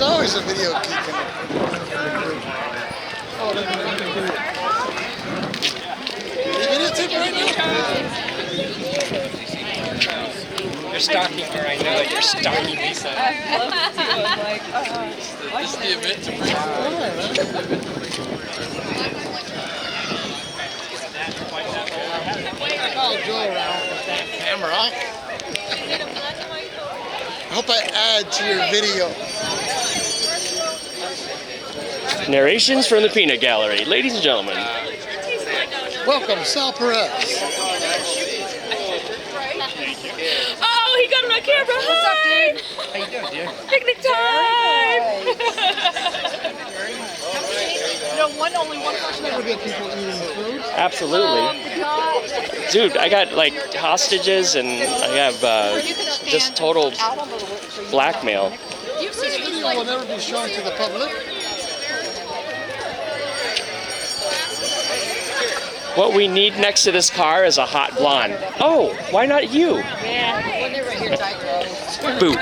always a video geek in the group. Oh, look at you videotaping right now? You're stalking her, I know it. You're stalking Lisa. This is the event to bring I'll go around with that camera. I hope I add to your video. Narrations from the Peanut Gallery. Ladies and gentlemen. Welcome, Sal Perez. Oh, he got him on camera. What's up, dude? How you doing, dear? Picnic time. Only one person ever get people eating food. Absolutely. Dude, I got like hostages and I have just total blackmail. This video will never be shown to the public. What we need next to this car is a hot blonde. Oh, why not you? Yeah. Boo.